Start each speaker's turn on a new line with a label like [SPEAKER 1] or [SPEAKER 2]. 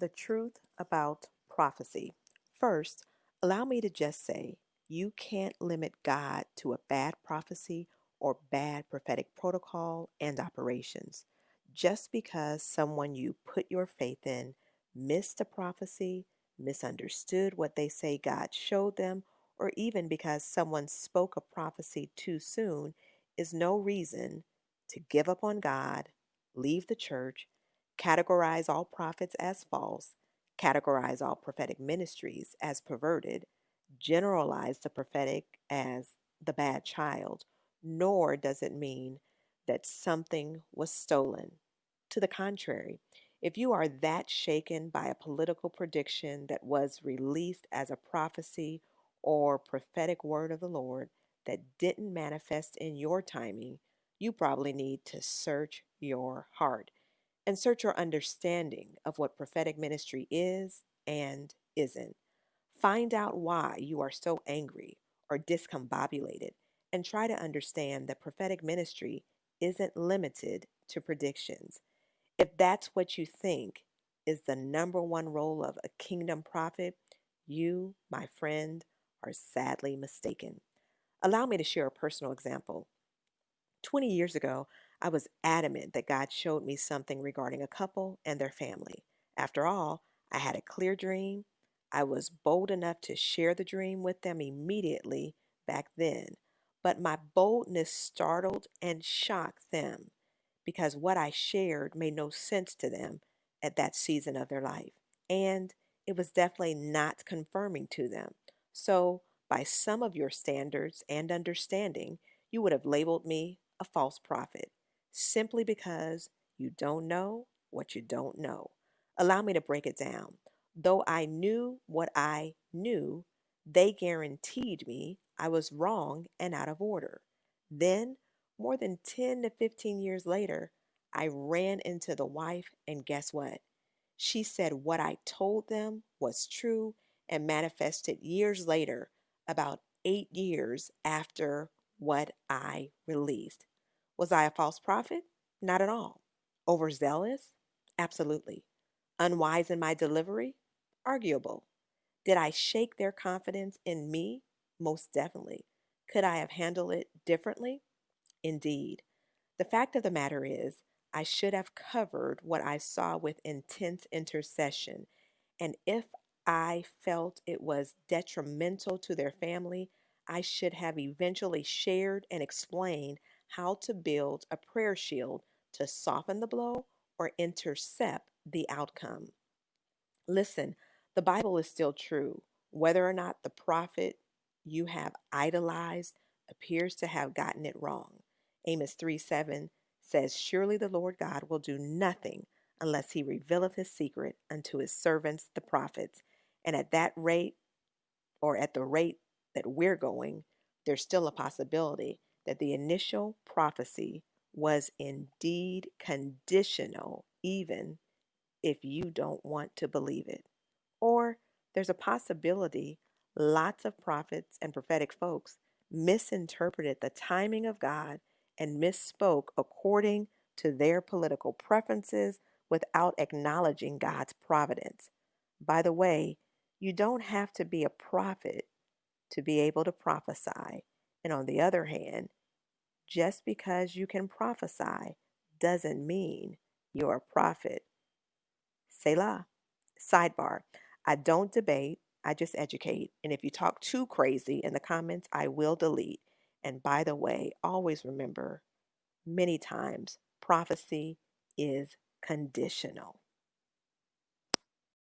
[SPEAKER 1] The truth about prophecy. First, allow me to just say you can't limit God to a bad prophecy or bad prophetic protocol and operations. Just because someone you put your faith in missed a prophecy, misunderstood what they say God showed them, or even because someone spoke a prophecy too soon is no reason to give up on God, leave the church, categorize all prophets as false, categorize all prophetic ministries as perverted, generalize the prophetic as the bad child, nor does it mean that something was stolen. To the contrary, if you are that shaken by a political prediction that was released as a prophecy or prophetic word of the Lord that didn't manifest in your timing, you probably need to search your heart and search your understanding of what prophetic ministry is and isn't. Find out why you are so angry or discombobulated and try to understand that prophetic ministry isn't limited to predictions. If that's what you think is the number one role of a kingdom prophet, you, my friend, are sadly mistaken. Allow me to share a personal example. 20 years ago, I was adamant that God showed me something regarding a couple and their family. After all, I had a clear dream. I was bold enough to share the dream with them immediately back then. But my boldness startled and shocked them because what I shared made no sense to them at that season of their life. And it was definitely not confirming to them. So, by some of your standards and understanding, you would have labeled me a false prophet simply because you don't know what you don't know. Allow me to break it down. Though I knew what I knew, they guaranteed me I was wrong and out of order. Then, more than 10 to 15 years later, I ran into the wife, and guess what? She said what I told them was true and manifested years later, about 8 years after what I released. Was I a false prophet? Not at all. Overzealous? Absolutely. Unwise in my delivery? Arguable. Did I shake their confidence in me? Most definitely. Could I have handled it differently? Indeed. The fact of the matter is, I should have covered what I saw with intense intercession. And if I felt it was detrimental to their family, I should have eventually shared and explained how to build a prayer shield to soften the blow or intercept the outcome. Listen, the Bible is still true, whether or not the prophet you have idolized appears to have gotten it wrong. Amos 3:7 says, Surely the Lord God will do nothing unless he revealeth his secret unto his servants the prophets. And at that rate, or at the rate that we're going, there's still a possibility that the initial prophecy was indeed conditional, even if you don't want to believe it. Or there's a possibility lots of prophets and prophetic folks misinterpreted the timing of God and misspoke according to their political preferences without acknowledging God's providence. By the way, you don't have to be a prophet to be able to prophesy. And on the other hand, just because you can prophesy doesn't mean you're a prophet. Selah. Sidebar. I don't debate, I just educate. And if you talk too crazy in the comments, I will delete. And by the way, always remember many times prophecy is conditional.